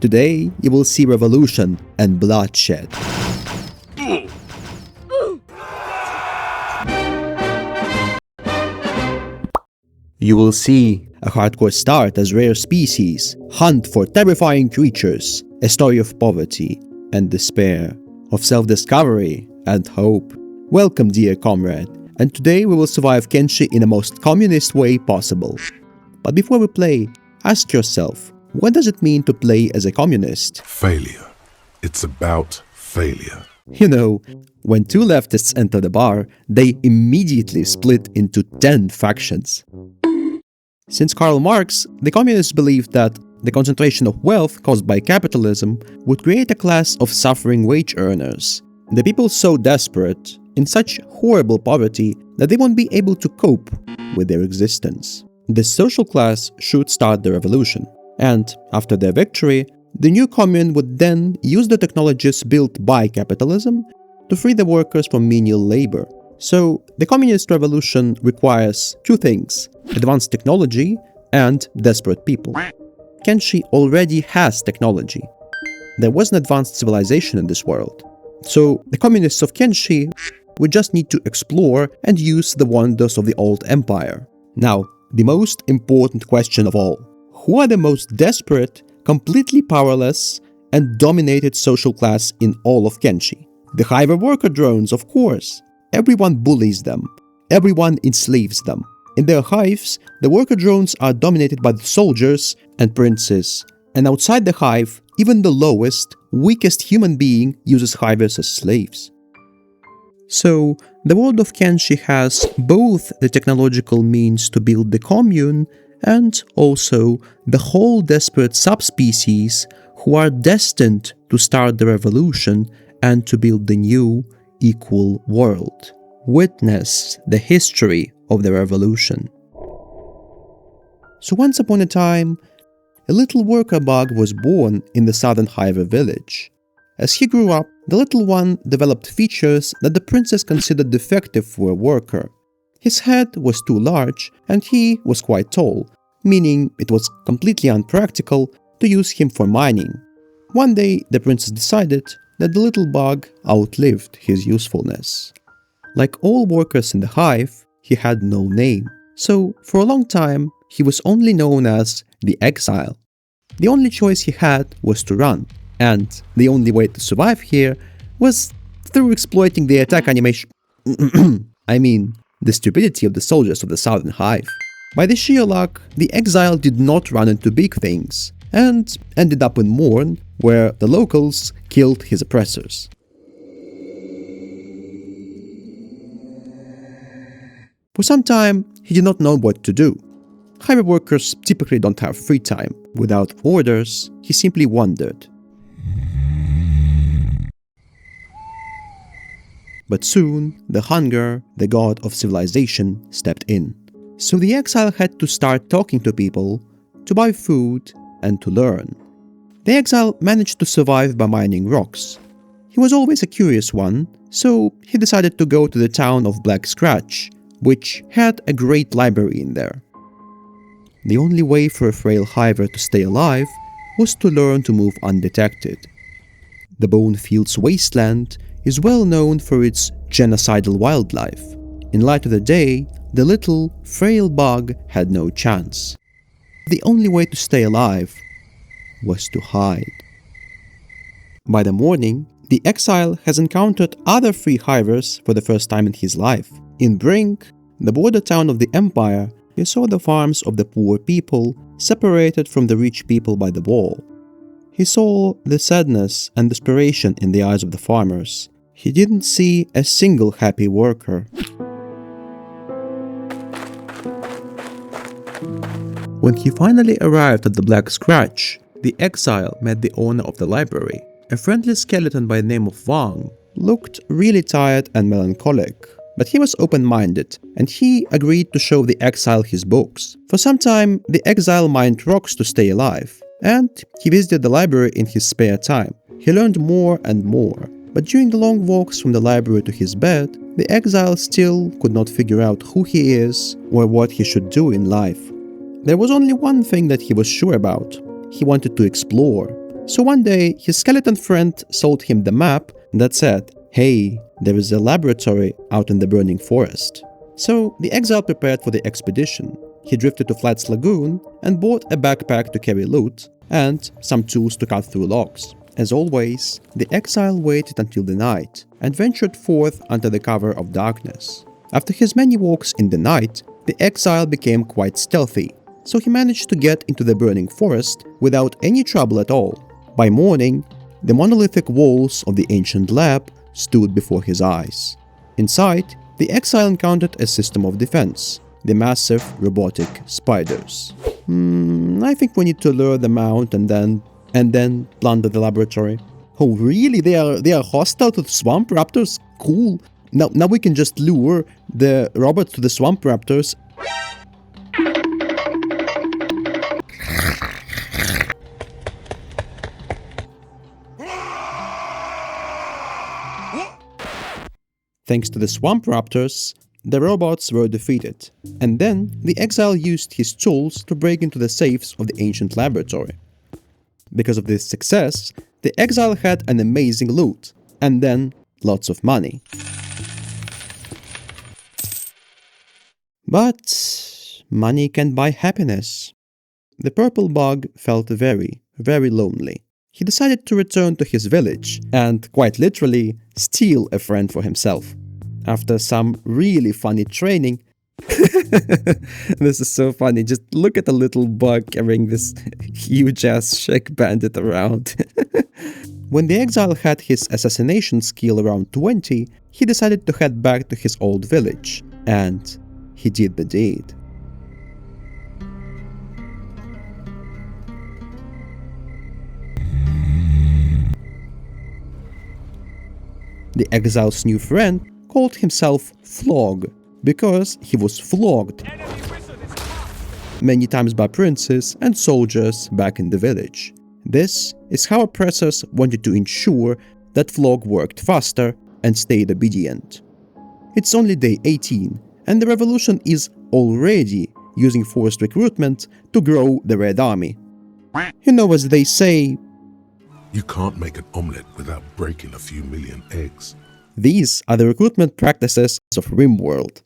Today, you will see revolution and bloodshed. You will see a hardcore start as rare species, hunt for terrifying creatures, a story of poverty and despair, of self-discovery and hope. Welcome, dear comrade, and today we will survive Kenshi in the most communist way possible. But before we play, ask yourself, what does it mean to play as a communist? Failure. It's about failure. You know, when two leftists enter the bar, they immediately split into 10 factions. Since Karl Marx, the communists believed that the concentration of wealth caused by capitalism would create a class of suffering wage earners, the people so desperate, in such horrible poverty, that they won't be able to cope with their existence. This social class should start the revolution, and after their victory, the new commune would then use the technologies built by capitalism to free the workers from menial labor. So, the communist revolution requires two things: advanced technology and desperate people. Kenshi already has technology. There was an advanced civilization in this world. So, the communists of Kenshi would just need to explore and use the wonders of the old empire. Now, the most important question of all: who are the most desperate, completely powerless, and dominated social class in all of Kenshi? The Hiver Worker drones, of course. Everyone bullies them. Everyone enslaves them. In their hives, the worker drones are dominated by the soldiers and princes. And outside the hive, even the lowest, weakest human being uses hivers as slaves. So, the world of Kenshi has both the technological means to build the commune and also the whole desperate subspecies who are destined to start the revolution and to build the new, equal world. Witness the history of the revolution. So once upon a time, a little worker bug was born in the southern Hiver village. As he grew up, the little one developed features that the princess considered defective for a worker. His head was too large and he was quite tall, meaning it was completely unpractical to use him for mining. One day, the princess decided that the little bug outlived his usefulness. Like all workers in the hive, he had no name, so for a long time he was only known as the exile. The only choice he had was to run, and the only way to survive here was through exploiting the attack animation the stupidity of the soldiers of the southern hive. By the sheer luck, the exile did not run into big things, and ended up in Morn, where the locals killed his oppressors. For some time, he did not know what to do. Hiver workers typically don't have free time. Without orders, he simply wandered. But soon, the hunger, the god of civilization, stepped in. So the exile had to start talking to people, to buy food, and to learn. The exile managed to survive by mining rocks. He was always a curious one, so he decided to go to the town of Black Scratch, which had a great library in there. The only way for a frail hiver to stay alive was to learn to move undetected. The Bonefields wasteland is well known for its genocidal wildlife. In light of the day, the little, frail bug had no chance. The only way to stay alive was to hide. By the morning, the exile has encountered other free hivers for the first time in his life. In Brink, the border town of the empire, he saw the farms of the poor people separated from the rich people by the wall. He saw the sadness and desperation in the eyes of the farmers. He didn't see a single happy worker. When he finally arrived at the Black Scratch, the exile met the owner of the library. A friendly skeleton by the name of Wang looked really tired and melancholic, but he was open-minded, and he agreed to show the exile his books. For some time, the exile mined rocks to stay alive, and he visited the library in his spare time. He learned more and more, but during the long walks from the library to his bed, the exile still could not figure out who he is or what he should do in life. There was only one thing that he was sure about. He wanted to explore. So one day, his skeleton friend sold him the map that said, "Hey, there is a laboratory out in the burning forest." So the exile prepared for the expedition. He drifted to Flat's Lagoon and bought a backpack to carry loot and some tools to cut through logs. As always, the exile waited until the night and ventured forth under the cover of darkness. After his many walks in the night, the exile became quite stealthy, so he managed to get into the burning forest without any trouble at all. By morning, the monolithic walls of the ancient lab stood before his eyes. Inside, the exile encountered a system of defense, the massive robotic spiders. I think we need to lure them out and then plunder the laboratory. Oh really? They are hostile to the swamp raptors? Cool. Now we can just lure the robots to the swamp raptors. Thanks to the swamp raptors, the robots were defeated, and then the exile used his tools to break into the safes of the ancient laboratory. Because of this success, the exile had an amazing loot, and then lots of money. But money can't buy happiness. The purple bug felt very, very lonely. He decided to return to his village and, quite literally, steal a friend for himself. After some really funny training, this is so funny, just look at the little bug carrying this huge-ass Shek bandit around. When the exile had his assassination skill around 20, he decided to head back to his old village, and he did the deed. The exile's new friend called himself Flog because he was flogged many times by princes and soldiers back in the village. This is how oppressors wanted to ensure that Flog worked faster and stayed obedient. It's only day 18, and the revolution is already using forced recruitment to grow the Red Army. You know, as they say, You can't make an omelette without breaking a few million eggs. these are the recruitment practices of RimWorld.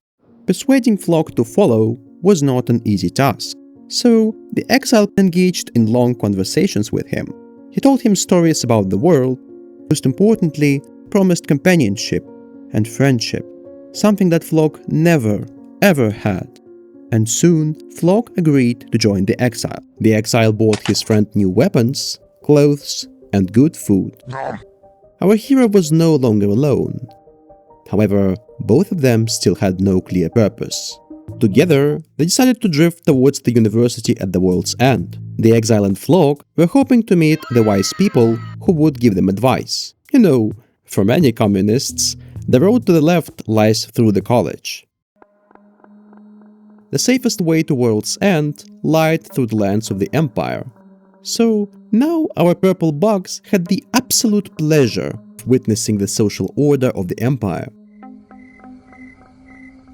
Persuading Flog to follow was not an easy task, so the exile engaged in long conversations with him. He told him stories about the world, most importantly, promised companionship and friendship, something that Flog never, ever had. And soon, Flog agreed to join the exile. The exile bought his friend new weapons, clothes, and good food. Our hero was no longer alone. However, both of them still had no clear purpose. Together, they decided to drift towards the university at the world's end. The exile and Flog were hoping to meet the wise people who would give them advice. You know, for many communists, the road to the left lies through the college. The safest way to world's end lied through the lands of the Empire. So now our purple bugs had the absolute pleasure of witnessing the social order of the Empire.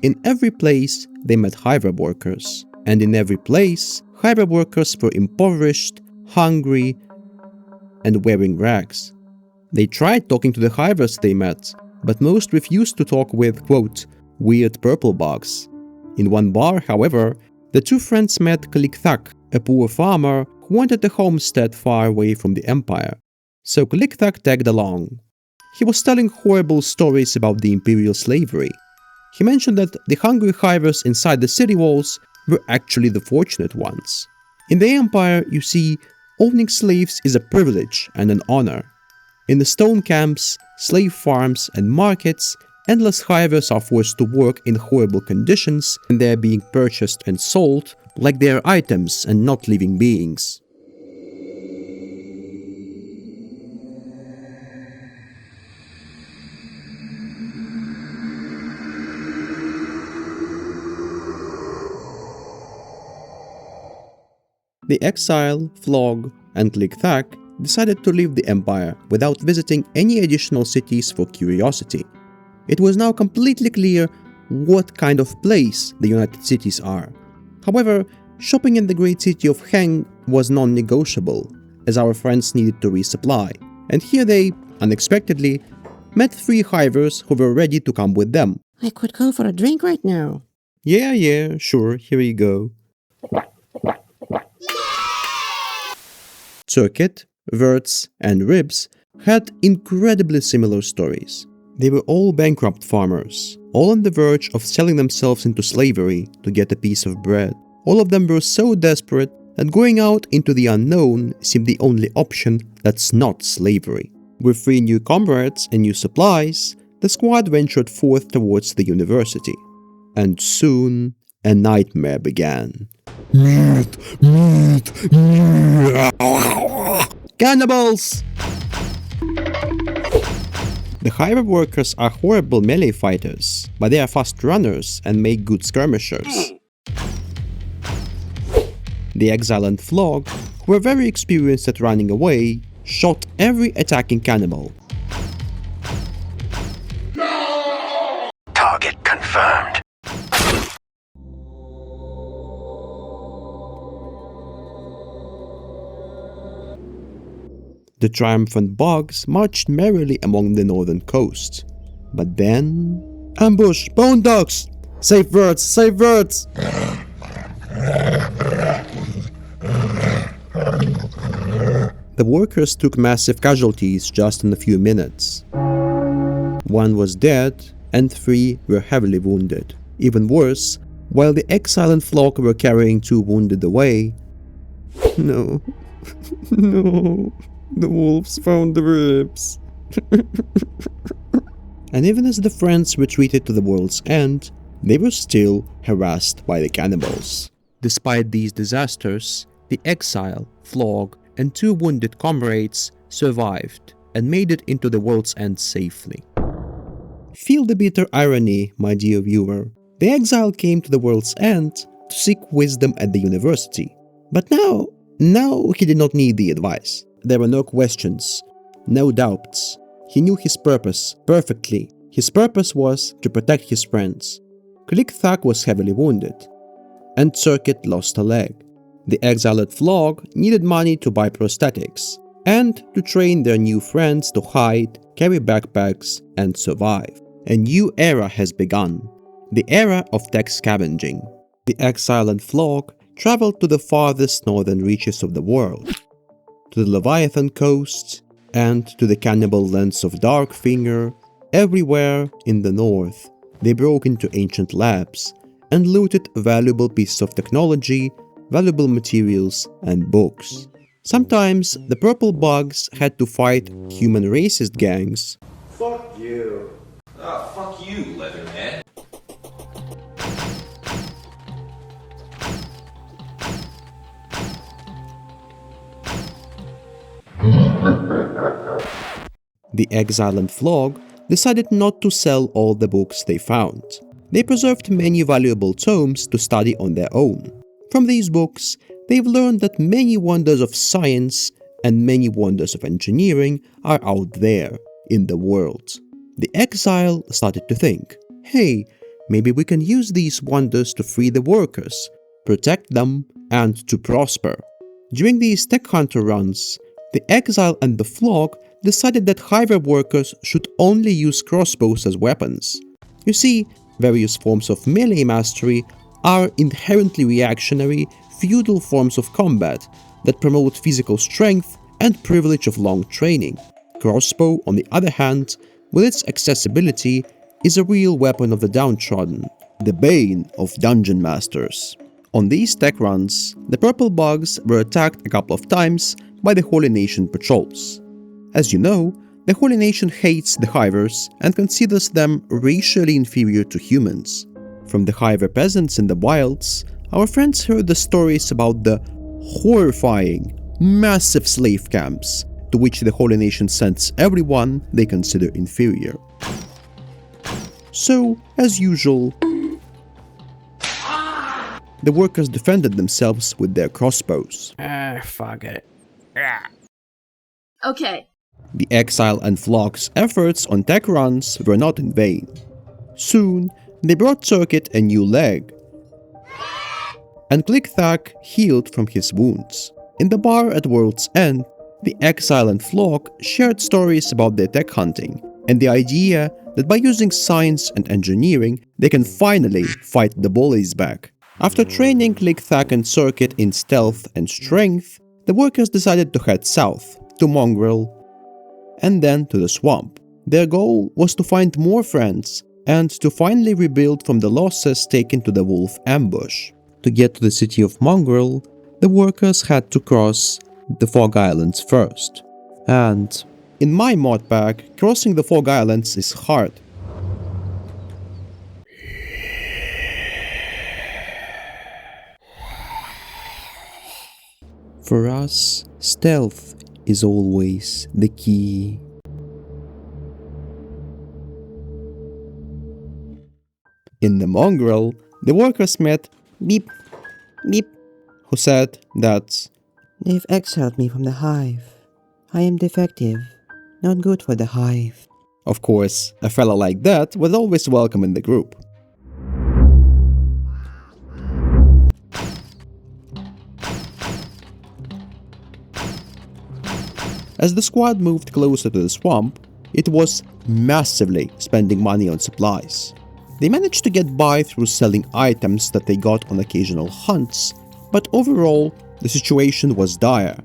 In every place, they met Hiver Workers, and in every place, Hiver Workers were impoverished, hungry, and wearing rags. They tried talking to the Hivers they met, but most refused to talk with, quote, weird purple bugs. In one bar, however, the two friends met Klikthak, a poor farmer who wanted a homestead far away from the Empire. So Klikthak tagged along. He was telling horrible stories about the imperial slavery. He mentioned that the hungry Hivers inside the city walls were actually the fortunate ones. In the Empire, you see, owning slaves is a privilege and an honor. In the stone camps, slave farms, and markets, endless Hivers are forced to work in horrible conditions, and they are being purchased and sold like they are items and not living beings. The exile, Flog, and Klikthak decided to leave the Empire without visiting any additional cities for curiosity. It was now completely clear what kind of place the United Cities are. However, shopping in the great city of Heng was non-negotiable, as our friends needed to resupply, and here they, unexpectedly, met 3 hivers who were ready to come with them. I could go for a drink right now. Yeah, sure, here you go. Circuit, Verts, and Ribs had incredibly similar stories. They were all bankrupt farmers, all on the verge of selling themselves into slavery to get a piece of bread. All of them were so desperate that going out into the unknown seemed the only option that's not slavery. With 3 new comrades and new supplies, the squad ventured forth towards the university. And soon, a nightmare began. Meat! Cannibals! The Hiver Workers are horrible melee fighters, but they are fast runners and make good skirmishers. The Exile and Flog, who were very experienced at running away, shot every attacking cannibal. Target confirmed. The triumphant Bugs marched merrily along the northern coast. But then... Ambush! Bone dogs! Save Verts! Save Verts! The workers took massive casualties just in a few minutes. 1 was dead, and 3 were heavily wounded. Even worse, while the Exile and Flock were carrying 2 wounded away... No... No... The wolves found the ribs. And even as the friends retreated to the world's end, they were still harassed by the cannibals. Despite these disasters, the Exile, Flog, and 2 wounded comrades survived and made it into the world's end safely. Feel the bitter irony, my dear viewer. The Exile came to the world's end to seek wisdom at the university. But now he did not need the advice. There were no questions, no doubts. He knew his purpose perfectly. His purpose was to protect his friends. Click-Thack was heavily wounded, and Circuit lost a leg. The exiled Flog needed money to buy prosthetics, and to train their new friends to hide, carry backpacks, and survive. A new era has begun, the era of tech scavenging. The exiled Flog traveled to the farthest northern reaches of the world, to the Leviathan coast, and to the cannibal lands of Darkfinger. Everywhere in the north, they broke into ancient labs and looted valuable pieces of technology, valuable materials, and books. Sometimes the purple bugs had to fight human racist gangs. Fuck you. Fuck you, Leatherman. The exile and Flog decided not to sell all the books they found. They preserved many valuable tomes to study on their own. From these books, they've learned that many wonders of science and many wonders of engineering are out there in the world. The exile started to think, hey, maybe we can use these wonders to free the workers, protect them, and to prosper. During these tech hunter runs, the exile and the Flog decided that Hiver Workers should only use crossbows as weapons. You see, various forms of melee mastery are inherently reactionary, feudal forms of combat that promote physical strength and privilege of long training. Crossbow, on the other hand, with its accessibility, is a real weapon of the downtrodden, the bane of dungeon masters. On these tech runs, the purple bugs were attacked a couple of times by the Holy Nation patrols. As you know, the Holy Nation hates the Hivers and considers them racially inferior to humans. From the Hiver peasants in the wilds, our friends heard the stories about the horrifying, massive slave camps to which the Holy Nation sends everyone they consider inferior. So, as usual, the workers defended themselves with their crossbows. Fuck it. Okay. The exile and Flog's efforts on tech runs were not in vain. Soon, they brought Circuit a new leg, and Click-Thack healed from his wounds. In the bar at World's End, the Exile and Flock shared stories about their tech hunting and the idea that by using science and engineering, they can finally fight the bullies back. After training Lik-Thak and Circuit in stealth and strength, the workers decided to head south, to Mongrel, and then to the swamp. Their goal was to find more friends and to finally rebuild from the losses taken to the wolf ambush. To get to the city of Mongrel, the workers had to cross the Fog Islands first. And in my mod pack, crossing the Fog Islands is hard. For us, stealth is always the key. In the Mongrel, the workers met Beep, Beep, who said that They've exiled me from the Hive. I am defective, not good for the Hive. of course, a fella like that was always welcome in the group. As the squad moved closer to the swamp, it was massively spending money on supplies. They managed to get by through selling items that they got on occasional hunts, but overall, the situation was dire.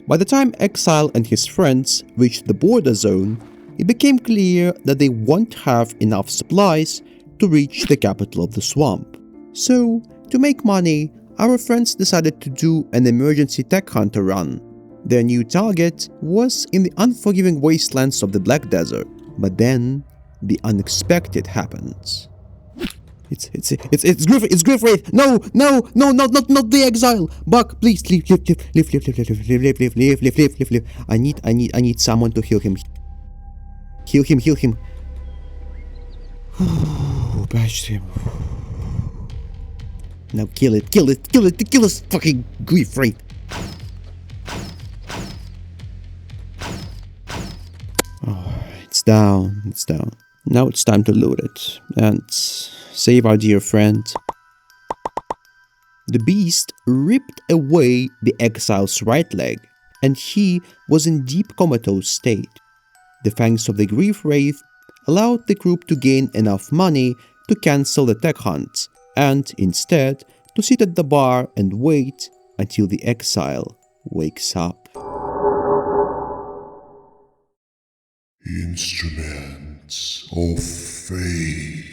By the time Exile and his friends reached the border zone, it became clear that they won't have enough supplies to reach the capital of the swamp. So, to make money, our friends decided to do an emergency tech hunter run. Their new target was in the unforgiving wastelands of the Black Desert, but then the unexpected happens. It's Griffith! No, not the Exile! Buck, please leave. I need someone to heal him. Heal him. Bashed him. Now kill this fucking Griffith! It's down. Now it's time to loot it and save our dear friend. The beast ripped away the Exile's right leg, and he was in deep comatose state. The fangs of the Grief Wraith allowed the group to gain enough money to cancel the tech hunt, and instead to sit at the bar and wait until the Exile wakes up. Instruments of fate,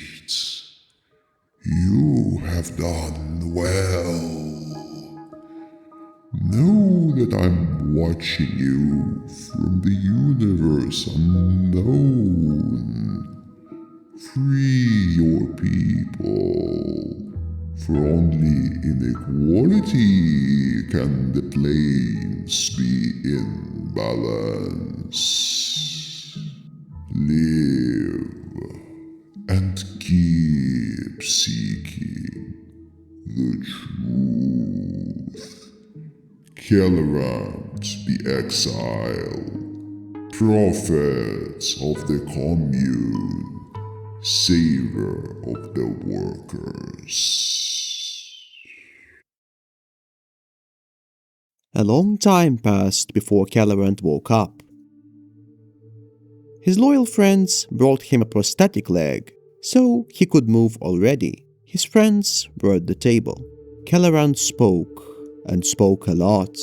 you have done well. Know that I'm watching you from the universe unknown. Free your people, for only in equality can the planes be in balance. Live and keep seeking the truth. Kellerant the Exile, Prophets of the Commune, Savior of the Workers. A long time passed before Kellerant woke up. His loyal friends brought him a prosthetic leg, so he could move already. His friends were at the table. Kellerant spoke, and spoke a lot,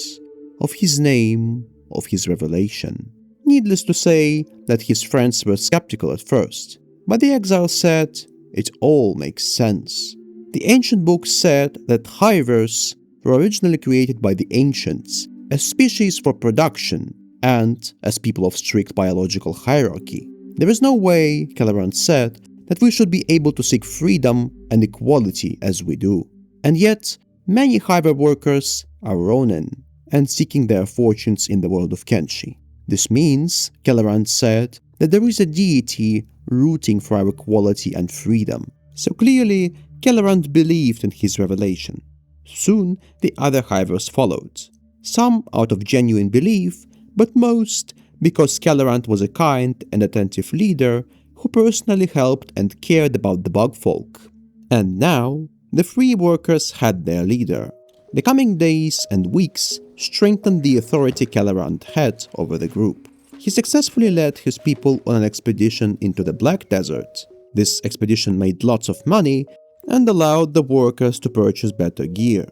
of his name, of his revelation. Needless to say that his friends were skeptical at first, but the Exile said it all makes sense. The ancient books said that Hivers were originally created by the Ancients, as species for production, and as people of strict biological hierarchy. There is no way, Kellerant said, that we should be able to seek freedom and equality as we do. And yet, many Hiver workers are Ronin, and seeking their fortunes in the world of Kenshi. This means, Kellerant said, that there is a deity rooting for our equality and freedom. So clearly, Kellerant believed in his revelation. Soon, the other Hivers followed. Some out of genuine belief, but most because Kellerant was a kind and attentive leader who personally helped and cared about the bug folk. And now, the free workers had their leader. The coming days and weeks strengthened the authority Kellerand had over the group. He successfully led his people on an expedition into the Black Desert. This expedition made lots of money and allowed the workers to purchase better gear.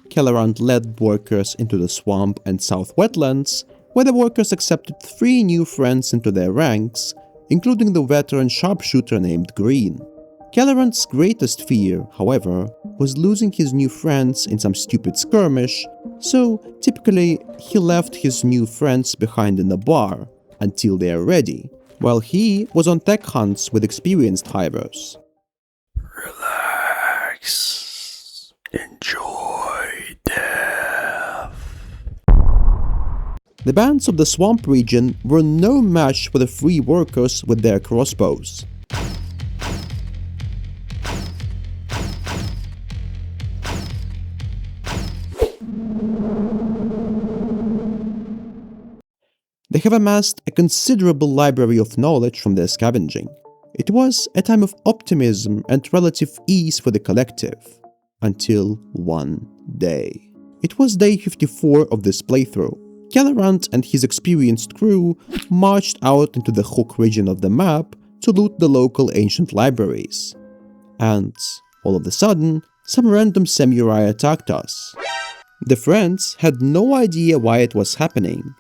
Kellerand led workers into the swamp and South Wetlands, where the workers accepted 3 new friends into their ranks, including the veteran sharpshooter named Green. Kellerand's greatest fear, however, was losing his new friends in some stupid skirmish, so typically he left his new friends behind in the bar until they are ready, while he was on tech hunts with experienced hivers. Relax. Enjoy death. The bands of the swamp region were no match for the free workers with their crossbows. They have amassed a considerable library of knowledge from their scavenging. It was a time of optimism and relative ease for the collective, until one day. It was day 54 of this playthrough. Kellerand and his experienced crew marched out into the Hook region of the map to loot the local ancient libraries. And, all of a sudden, some random samurai attacked us. The friends had no idea why it was happening.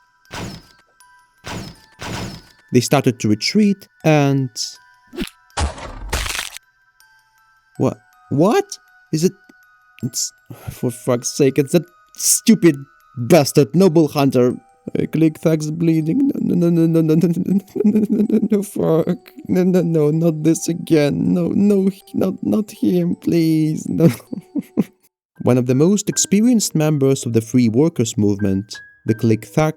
They started to retreat and... What? Is it... It's... For fuck's sake, it's that stupid bastard noble hunter. I click Thax bleeding. No, fuck. No, not this again. No, not him, please. No. One of the most experienced members of the Free Workers movement, the Click Thack,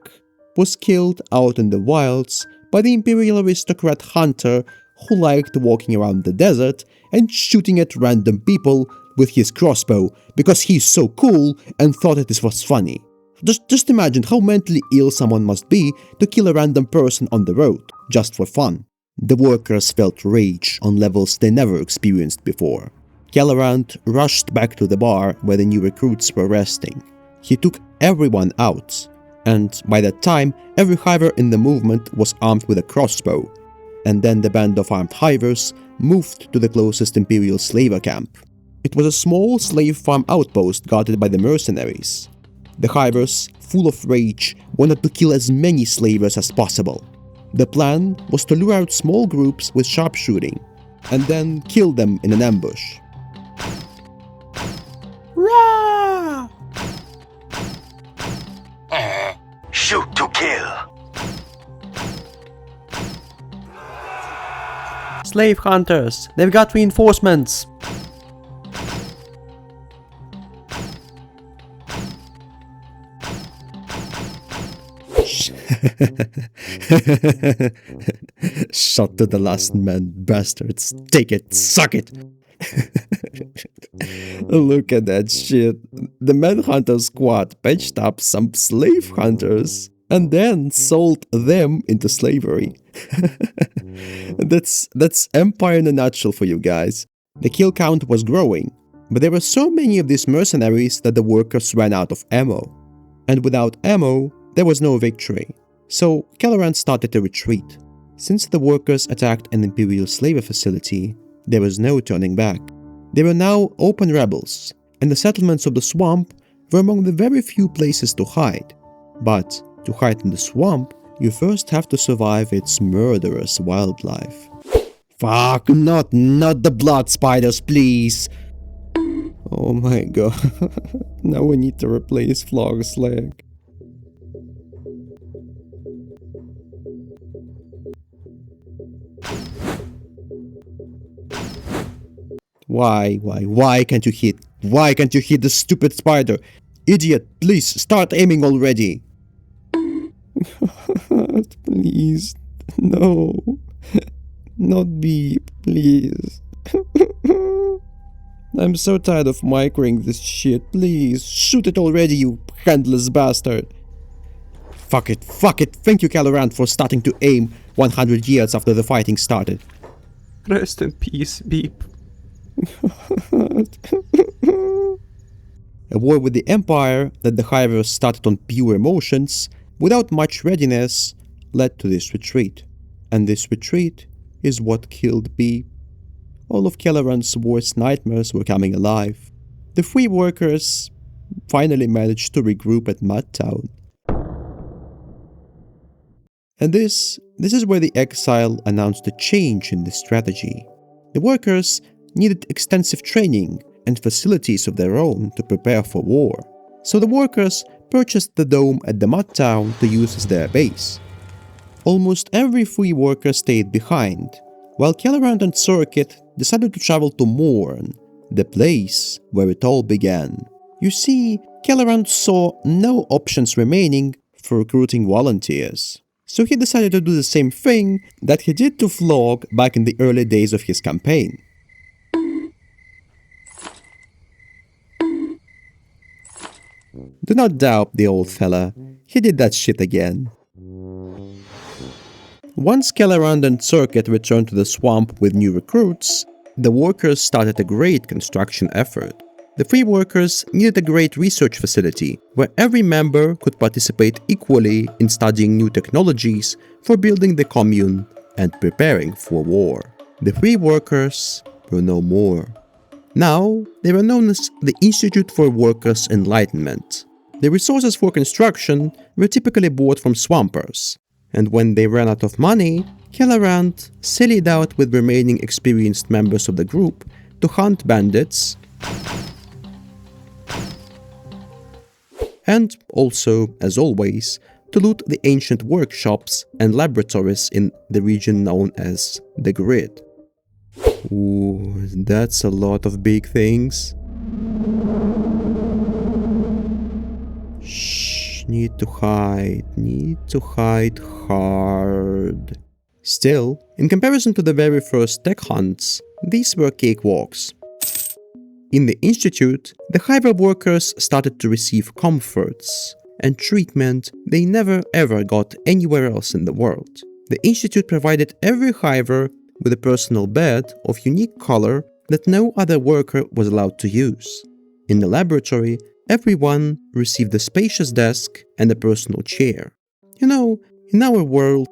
was killed out in the wilds by the imperial aristocrat hunter who liked walking around the desert and shooting at random people with his crossbow because he's so cool and thought it was funny. Just imagine how mentally ill someone must be to kill a random person on the road, just for fun. The workers felt rage on levels they never experienced before. Kellerand rushed back to the bar where the new recruits were resting. He took everyone out, and by that time, every hiver in the movement was armed with a crossbow. And then the band of armed hivers moved to the closest imperial slaver camp. It was a small slave farm outpost guarded by the mercenaries. The hivers, full of rage, wanted to kill as many slavers as possible. The plan was to lure out small groups with sharpshooting, and then kill them in an ambush. Rah! Shoot to kill. Slave hunters! They've got reinforcements! Shot to the last man, bastards. Take it, suck it! Look at that shit. The manhunter squad patched up some slave hunters and then sold them into slavery. That's Empire in a nutshell for you guys. The kill count was growing, but there were so many of these mercenaries that the workers ran out of ammo. And without ammo, there was no victory. So Kellerand started to retreat. Since the workers attacked an imperial slaver facility, there was no turning back. They were now open rebels, and the settlements of the swamp were among the very few places to hide. But to hide in the swamp, you first have to survive its murderous wildlife. Fuck, not the blood spiders, please! Oh my god. Now we need to replace Flog's leg. Why can't you hit? Why can't you hit the stupid spider? Idiot, please start aiming already! Please, no. Not beep, please. I'm so tired of microing this shit, please. Shoot it already, you handless bastard. Fuck it. Thank you, Kellerand, for starting to aim 100 years after the fighting started. Rest in peace, Beep. A war with the Empire that the Hivers started on pure emotions, without much readiness, led to this retreat. And this retreat is what killed B. All of Kelleran's worst nightmares were coming alive. The free workers finally managed to regroup at Mudtown. And this is where the exile announced a change in the strategy. The workers needed extensive training and facilities of their own to prepare for war. So the workers purchased the dome at the Mudtown to use as their base. Almost every free worker stayed behind, while Kellerand and Circuit decided to travel to Morn, the place where it all began. You see, Kellerand saw no options remaining for recruiting volunteers. So he decided to do the same thing that he did to Flog back in the early days of his campaign. Do not doubt the old fella, he did that shit again. Once Kellerand and Circuit returned to the swamp with new recruits, the workers started a great construction effort. The free workers needed a great research facility where every member could participate equally in studying new technologies for building the commune and preparing for war. The free workers were no more. Now, they were known as the Institute for Workers' Enlightenment. The resources for construction were typically bought from swampers, and when they ran out of money, Kellerand sallied out with remaining experienced members of the group to hunt bandits and also, as always, to loot the ancient workshops and laboratories in the region known as the Grid. Ooh, that's a lot of big things. Shh, need to hide hard. Still, in comparison to the very first tech hunts, these were cakewalks. In the Institute, the Hiver Workers started to receive comforts and treatment they never ever got anywhere else in the world. The Institute provided every Hiver with a personal bed of unique color that no other worker was allowed to use. In the laboratory, everyone received a spacious desk and a personal chair. You know, in our world,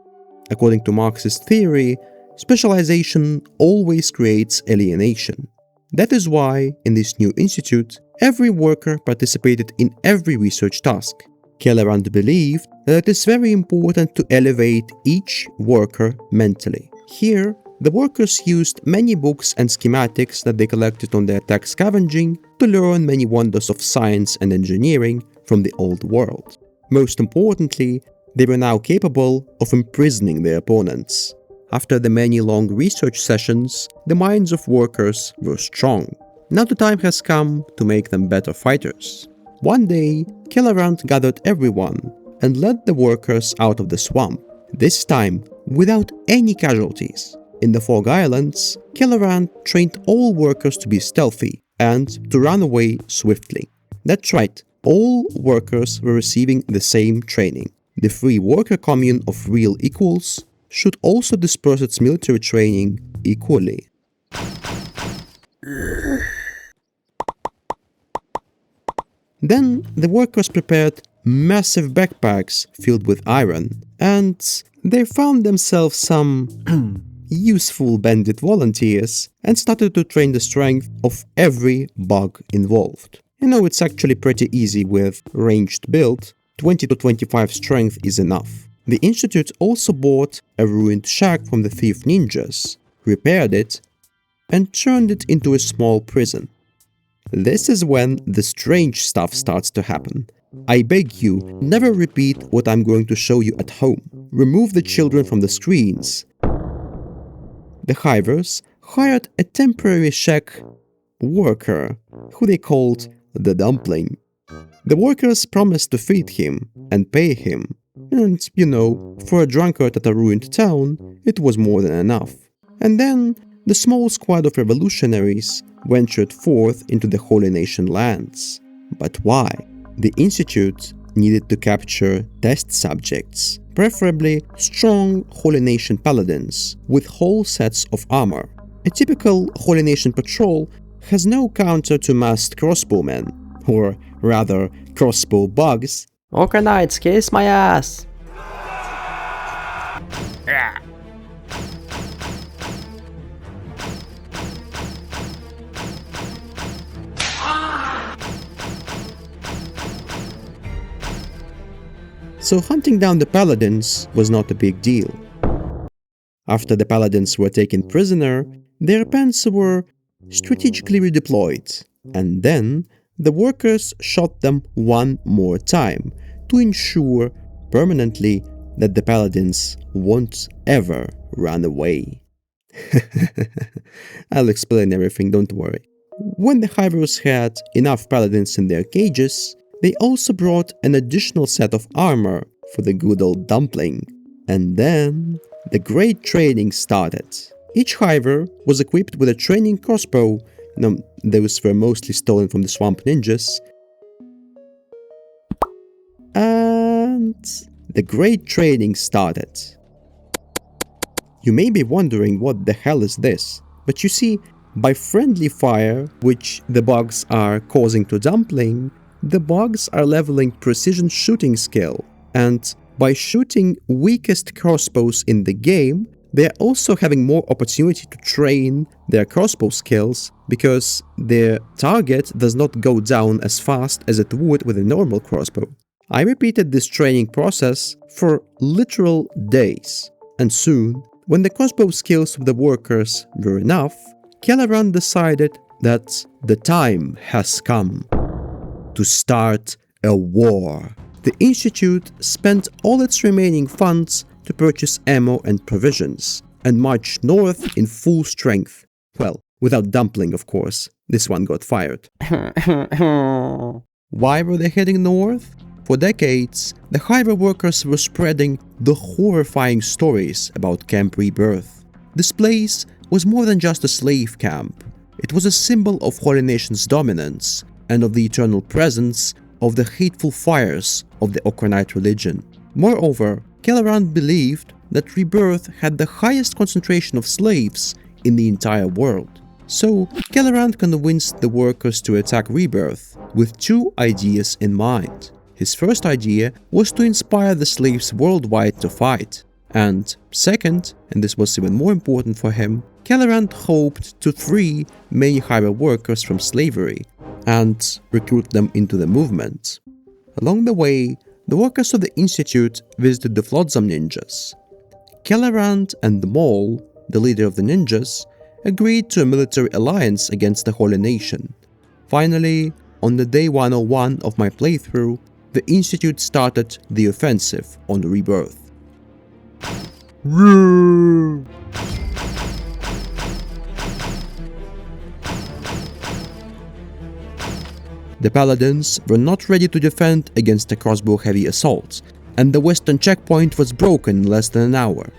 according to Marxist theory, specialization always creates alienation. That is why, in this new institute, every worker participated in every research task. Kellerand believed that it is very important to elevate each worker mentally. Here, the workers used many books and schematics that they collected on their tech scavenging to learn many wonders of science and engineering from the old world. Most importantly, they were now capable of imprisoning their opponents. After the many long research sessions, the minds of workers were strong. Now the time has come to make them better fighters. One day, Kellerand gathered everyone and led the workers out of the swamp, this time without any casualties. In the Fog Islands, Kellerand trained all workers to be stealthy and to run away swiftly. That's right, all workers were receiving the same training. The free worker commune of real equals should also disperse its military training equally. Then the workers prepared massive backpacks filled with iron, and they found themselves some useful bandit volunteers and started to train the strength of every bug involved. You know, it's actually pretty easy with ranged build. 20 to 25 strength is enough. The Institute also bought a ruined shack from the thief ninjas, repaired it, and turned it into a small prison. This is when the strange stuff starts to happen. I beg you, never repeat what I'm going to show you at home. Remove the children from the screens. The Hivers hired a temporary shack worker, who they called the Dumpling. The workers promised to feed him and pay him. And, you know, for a drunkard at a ruined town, it was more than enough. And then, the small squad of revolutionaries ventured forth into the Holy Nation lands. But why? The Institute needed to capture test subjects, preferably strong Holy Nation paladins with whole sets of armor. A typical Holy Nation patrol has no counter to masked crossbowmen, or rather, crossbow bugs. Orca Knights, kiss my ass! So hunting down the paladins was not a big deal. After the paladins were taken prisoner, their pens were strategically redeployed, and then the workers shot them one more time to ensure permanently that the paladins won't ever run away. I'll explain everything, don't worry. When the Hivers had enough paladins in their cages, they also brought an additional set of armor for the good old dumpling. And then the great training started. Each Hiver was equipped with a training crossbow. Those were mostly stolen from the swamp ninjas. And the great training started. You may be wondering what the hell is this, but you see, by friendly fire, which the bugs are causing to dumpling, the bugs are leveling precision shooting skill, and by shooting weakest crossbows in the game, they are also having more opportunity to train their crossbow skills because their target does not go down as fast as it would with a normal crossbow. I repeated this training process for literal days, and soon, when the crossbow skills of the workers were enough, Kelleran decided that the time has come to start a war. The Institute spent all its remaining funds to purchase ammo and provisions, and marched north in full strength. Well, without Dumpling, of course. This one got fired. Why were they heading north? For decades, the Hiver Workers were spreading the horrifying stories about Camp Rebirth. This place was more than just a slave camp. It was a symbol of Holy Nation's dominance and of the eternal presence of the hateful fires of the Okranite religion. Moreover, Kelleran believed that Rebirth had the highest concentration of slaves in the entire world. So, Kelleran convinced the workers to attack Rebirth with two ideas in mind. His first idea was to inspire the slaves worldwide to fight. And second, and this was even more important for him, Kelleran hoped to free many Hiver Workers from slavery and recruit them into the movement. Along the way, the workers of the Institute visited the Flotsam ninjas. Kelleran and the Maul, the leader of the ninjas, agreed to a military alliance against the Holy Nation. Finally, on the day 101 of my playthrough, the Institute started the offensive on Rebirth. The Paladins were not ready to defend against a crossbow-heavy assault, and the western checkpoint was broken in less than an hour.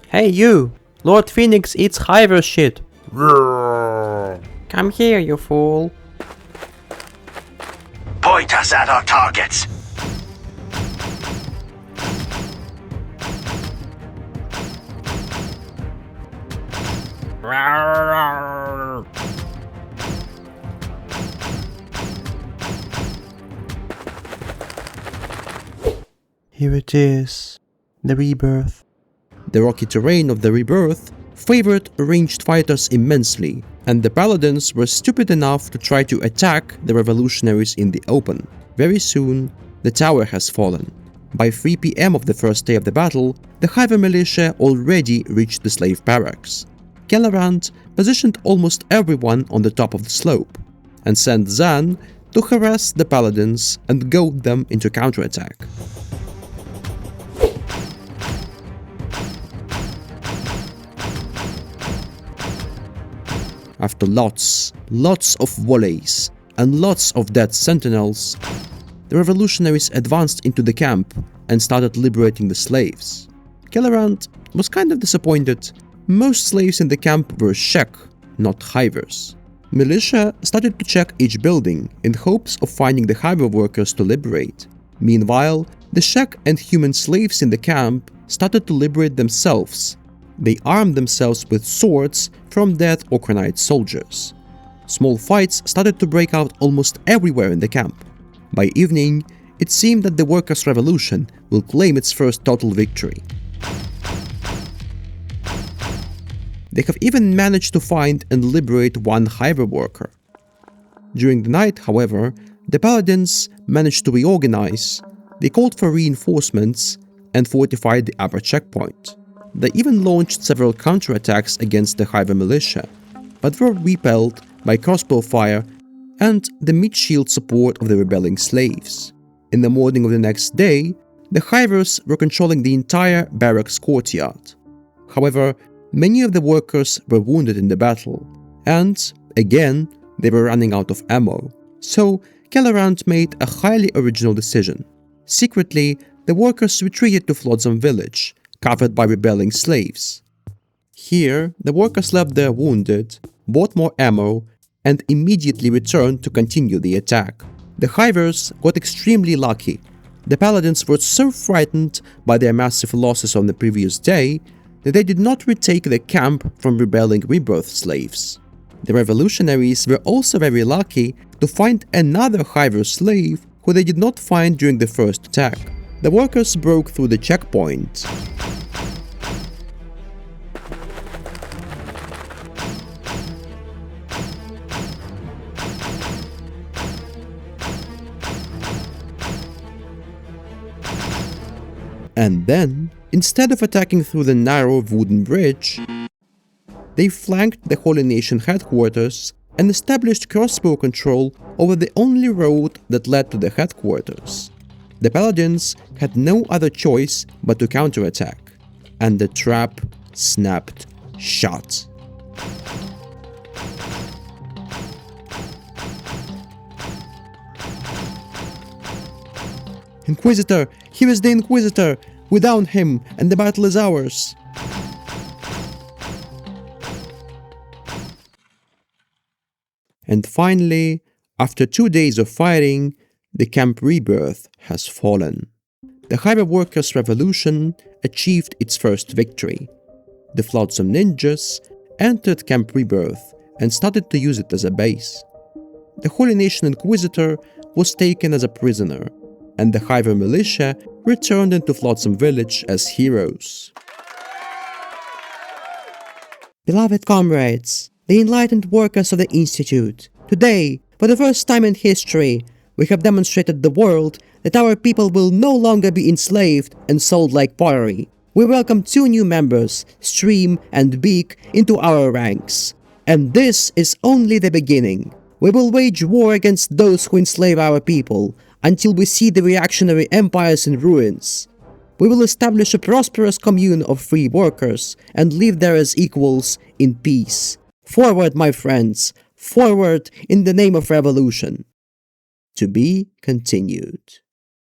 Hey you! Lord Phoenix eats Hiver shit! Come here, you fool! Point us at our targets. Here it is, the Rebirth. The rocky terrain of the Rebirth favored ranged fighters immensely, and the Paladins were stupid enough to try to attack the revolutionaries in the open. Very soon, the tower has fallen. By 3 PM of the first day of the battle, the Hiver militia already reached the slave barracks. Kelleran positioned almost everyone on the top of the slope, and sent Zan to harass the Paladins and goad them into counterattack. After lots of volleys and lots of dead sentinels, the revolutionaries advanced into the camp and started liberating the slaves. Kelleran was kind of disappointed. Most slaves in the camp were Shek, not Hivers. Militia started to check each building in hopes of finding the Hiver Workers to liberate. Meanwhile, the Shek and human slaves in the camp started to liberate themselves. They armed themselves with swords from dead Okrnite soldiers. Small fights started to break out almost everywhere in the camp. By evening, it seemed that the Workers' Revolution will claim its first total victory. They have even managed to find and liberate one Hiver Worker. During the night, however, the Paladins managed to reorganize. They called for reinforcements and fortified the upper checkpoint. They even launched several counterattacks against the Hiver militia, but were repelled by crossbow fire and the mid-shield support of the rebelling slaves. In the morning of the next day, the Hivers were controlling the entire barracks courtyard. However, many of the workers were wounded in the battle, and, again, they were running out of ammo. So, Kellerant made a highly original decision. Secretly, the workers retreated to Flotsam village, covered by rebelling slaves. Here, the workers left their wounded, bought more ammo, and immediately returned to continue the attack. The Hivers got extremely lucky. The Paladins were so frightened by their massive losses on the previous day that they did not retake the camp from rebelling Rebirth slaves. The revolutionaries were also very lucky to find another Hiver slave who they did not find during the first attack. The workers broke through the checkpoint. And then, instead of attacking through the narrow wooden bridge, they flanked the Holy Nation headquarters and established crossbow control over the only road that led to the headquarters. The Paladins had no other choice but to counterattack, and the trap snapped shut. Inquisitor! Here is the Inquisitor! We down him, and the battle is ours! And finally, after 2 days of fighting, the Camp Rebirth has fallen. The Hiver Workers' Revolution achieved its first victory. The Flotsam ninjas entered Camp Rebirth and started to use it as a base. The Holy Nation Inquisitor was taken as a prisoner, and the Hiver militia returned into Flotsam village as heroes. Beloved comrades, the enlightened workers of the Institute, today, for the first time in history, we have demonstrated the world that our people will no longer be enslaved and sold like pottery. We welcome 2 new members, Stream and Beak, into our ranks. And this is only the beginning. We will wage war against those who enslave our people, until we see the reactionary empires in ruins. We will establish a prosperous commune of free workers and live there as equals in peace. Forward, my friends, forward in the name of revolution. To be continued.